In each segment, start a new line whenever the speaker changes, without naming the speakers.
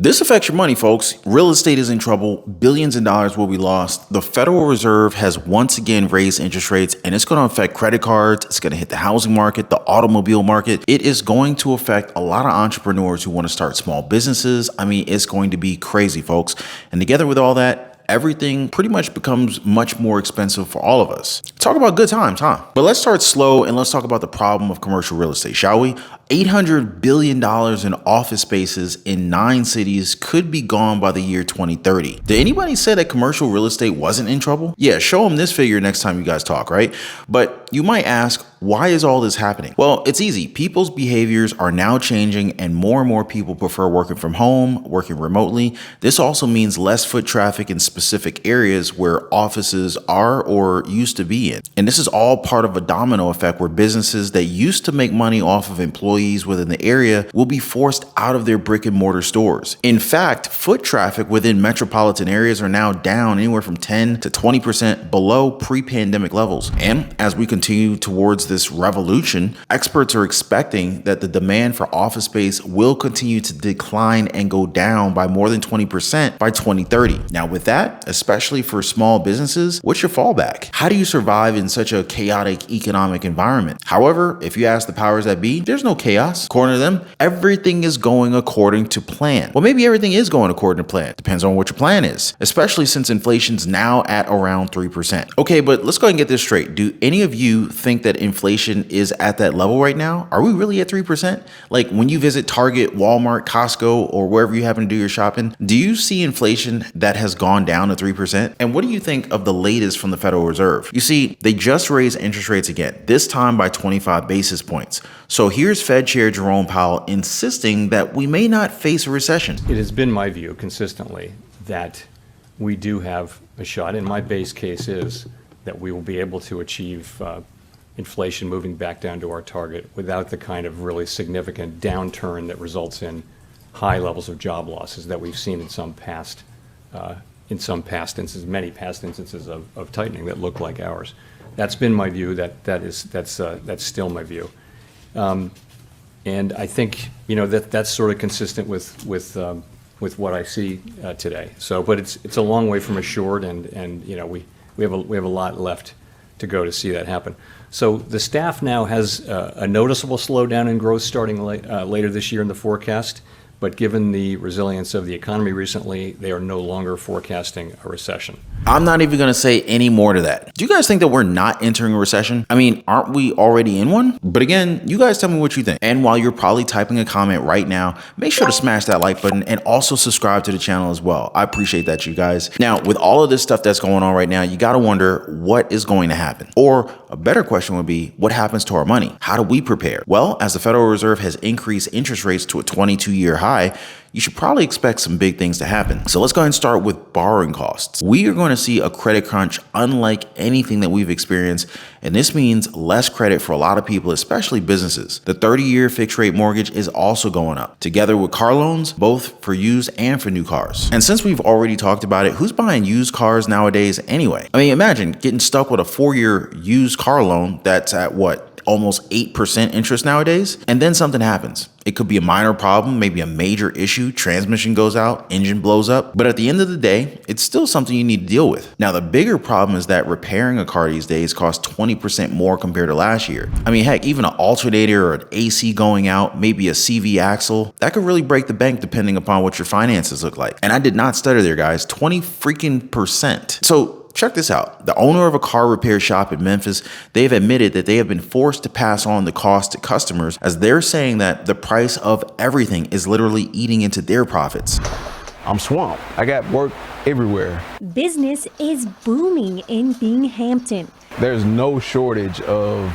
This affects your money, folks. Real estate is in trouble. Billions of dollars will be lost. The Federal Reserve has once again raised interest rates, and it's going to affect credit cards. It's going to hit the housing market, the automobile market. It is going to affect a lot of entrepreneurs who want to start small businesses. I mean, it's going to be crazy, folks. And together with all that, everything pretty much becomes much more expensive for all of us. Talk about good times, huh? But let's start slow and let's talk about the problem of commercial real estate, shall we? $800 billion in office spaces in 9 cities could be gone by the year 2030. Did anybody say that commercial real estate wasn't in trouble? Yeah, show them this figure next time you guys talk, right? But you might ask, why is all this happening? Well, it's easy. People's behaviors are now changing and more people prefer working from home, working remotely. This also means less foot traffic in specific areas where offices are or used to be in. And this is all part of a domino effect where businesses that used to make money off of employees within the area will be forced out of their brick and mortar stores. In fact, foot traffic within metropolitan areas are now down anywhere from 10 to 20% below pre-pandemic levels. And as we continue towards this revolution, experts are expecting that the demand for office space will continue to decline and go down by more than 20% by 2030. Now with that, especially for small businesses, what's your fallback? How do you survive in such a chaotic economic environment? However, if you ask the powers that be, there's no chaos. According to them, everything is going according to plan. Well, maybe everything is going according to plan. Depends on what your plan is, especially since inflation's now at around 3%. Okay, but let's go ahead and get this straight. Do any of you think that inflation is at that level right now? Are we really at 3%? Like when you visit Target, Walmart, Costco, or wherever you happen to do your shopping, do you see inflation that has gone down to 3%? And what do you think of the latest from the Federal Reserve? You see, they just raised interest rates again, this time by 25 basis points. So here's Fed Chair Jerome Powell insisting that we may not face a recession.
It has been my view consistently that we do have a shot, and my base case is that we will be able to achieve inflation moving back down to our target without the kind of really significant downturn that results in high levels of job losses that we've seen in some past instances, many past instances of tightening that look like ours. That's been my view. That's still my view. And I think that's sort of consistent with what I see today. So, but it's a long way from assured, and we have a lot left to go to see that happen. So the staff now has a noticeable slowdown in growth starting later this year in the forecast. But given the resilience of the economy recently, they are no longer forecasting a recession.
I'm not even going to say any more to that. Do you guys think that we're not entering a recession? I mean, aren't we already in one? But again, you guys tell me what you think. And while you're probably typing a comment right now, make sure to smash that like button and also subscribe to the channel as well. I appreciate that, you guys. Now, with all of this stuff that's going on right now, you got to wonder what is going to happen. Or a better question would be, what happens to our money? How do we prepare? Well, as the Federal Reserve has increased interest rates to a 22-year high, you should probably expect some big things to happen. So let's go ahead and start with borrowing costs. We are going to see a credit crunch unlike anything that we've experienced, and this means less credit for a lot of people, especially businesses. The 30-year fixed rate mortgage is also going up, together with car loans, both for used and for new cars. And since we've already talked about it, who's buying used cars nowadays anyway? I mean, imagine getting stuck with a 4-year used car loan that's at what? Almost 8% interest nowadays, and then something happens. It could be a minor problem, maybe a major issue, transmission goes out, engine blows up, but at the end of the day, it's still something you need to deal with. Now, the bigger problem is that repairing a car these days costs 20% more compared to last year. I mean, heck, even an alternator or an AC going out, maybe a CV axle, that could really break the bank depending upon what your finances look like. And I did not stutter there, guys, 20%. So check this out. The owner of a car repair shop in Memphis, they've admitted that they have been forced to pass on the cost to customers as they're saying that the price of everything is literally eating into their profits.
I'm swamped. I got work everywhere.
Business is booming in Binghamton.
There's no shortage of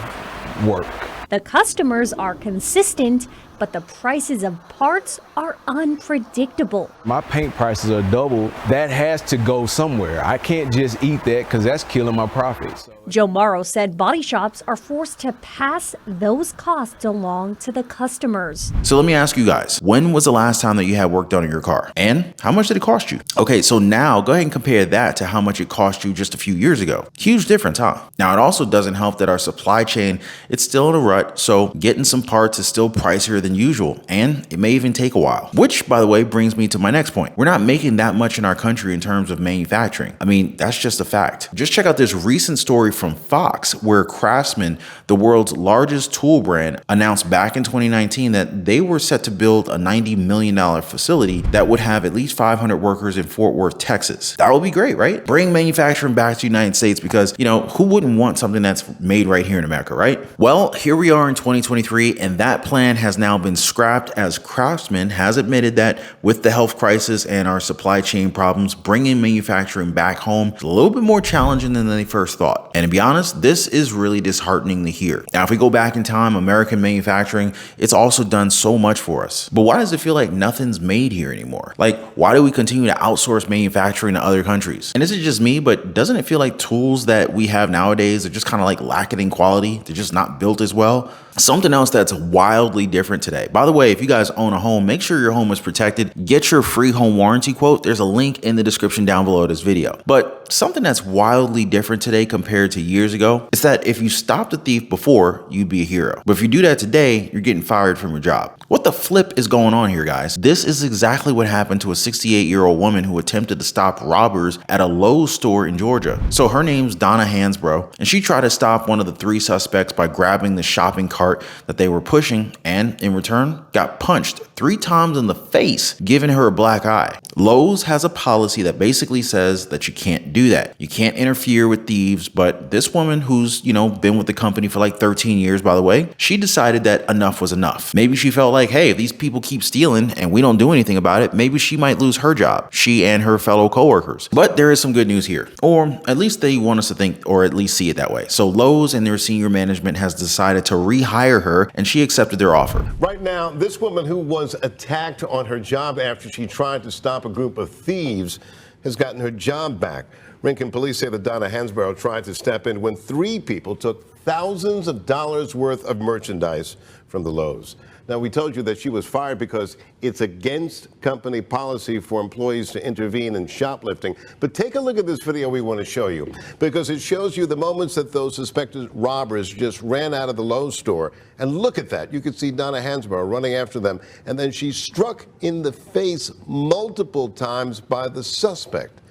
work.
The customers are consistent, but the prices of parts are unpredictable.
My paint prices are double. That has to go somewhere. I can't just eat that because that's killing my profits.
Joe Morrow said body shops are forced to pass those costs along to the customers.
So let me ask you guys, when was the last time that you had work done on your car? And how much did it cost you? Okay, so now go ahead and compare that to how much it cost you just a few years ago. Huge difference, huh? Now, it also doesn't help that our supply chain, it's still in a rut, so getting some parts is still pricier than than usual, and it may even take a while. Which, by the way, brings me to my next point. We're not making that much in our country in terms of manufacturing. I mean, that's just a fact. Just check out this recent story from Fox where Craftsman, the world's largest tool brand, announced back in 2019 that they were set to build a $90 million facility that would have at least 500 workers in Fort Worth, Texas. That would be great, right? Bring manufacturing back to the United States because, who wouldn't want something that's made right here in America, right? Well, here we are in 2023, and that plan has now been scrapped as Craftsman has admitted that with the health crisis and our supply chain problems, bringing manufacturing back home is a little bit more challenging than they first thought. And to be honest, this is really disheartening to hear. Now, if we go back in time, American manufacturing, it's also done so much for us. But why does it feel like nothing's made here anymore? Like, why do we continue to outsource manufacturing to other countries? And this is just me, but doesn't it feel like tools that we have nowadays are just kind of like lacking in quality? They're just not built as well. Something else that's wildly different today. By the way, if you guys own a home, make sure your home is protected. Get your free home warranty quote. There's a link in the description down below this video. But something that's wildly different today compared to years ago is that if you stopped a thief before, you'd be a hero. But if you do that today, you're getting fired from your job. What the flip is going on here, guys? This is exactly what happened to a 68-year-old woman who attempted to stop robbers at a Lowe's store in Georgia. So her name's Donna Hansbrough, and she tried to stop one of the three suspects by grabbing the shopping cart that they were pushing, and in return got punched 3 times in the face, giving her a black eye. Lowe's has a policy that basically says that you can't do that. You can't interfere with thieves, but this woman who's, been with the company for like 13 years, by the way, she decided that enough was enough. Maybe she felt like, hey, if these people keep stealing and we don't do anything about it, maybe she might lose her job, she and her fellow coworkers. But there is some good news here, or at least they want us to think, or at least see it that way. So Lowe's and their senior management has decided to rehire her, and she accepted their offer.
Right now, this woman who was attacked on her job after she tried to stop a group of thieves has gotten her job back. Rincon police say that Donna Hansbrough tried to step in when 3 people took thousands of dollars worth of merchandise from the Lowe's. Now, we told you that she was fired because it's against company policy for employees to intervene in shoplifting. But take a look at this video we want to show you, because it shows you the moments that those suspected robbers just ran out of the Lowe's store. And look at that. You can see Donna Hansbrough running after them. And then she's struck in the face multiple times by the suspect.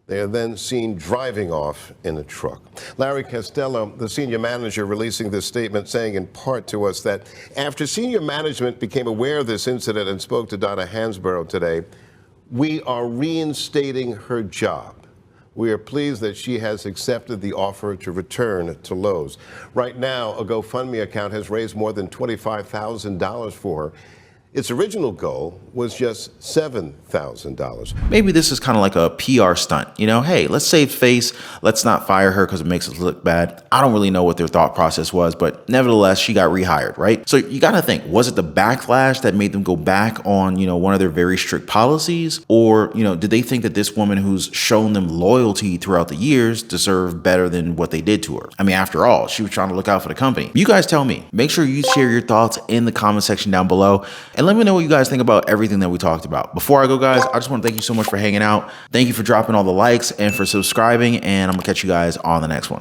They are then seen driving off in a truck. Larry Costello, the senior manager, releasing this statement, saying in part to us that after senior management became aware of this incident and spoke to Donna Hansbrough today, we are reinstating her job. We are pleased that she has accepted the offer to return to Lowe's. Right now, a GoFundMe account has raised more than $25,000 for her. Its original goal was just $7,000.
Maybe this is kind of like a PR stunt. Hey, let's save face. Let's not fire her because it makes us look bad. I don't really know what their thought process was, but nevertheless, she got rehired, right? So you got to think, was it the backlash that made them go back on, one of their very strict policies? Or, did they think that this woman who's shown them loyalty throughout the years deserved better than what they did to her? I mean, after all, she was trying to look out for the company. You guys tell me. Make sure you share your thoughts in the comment section down below. And let me know what you guys think about everything that we talked about. Before I go, guys, I just want to thank you so much for hanging out. Thank you for dropping all the likes and for subscribing, and I'm gonna catch you guys on the next one.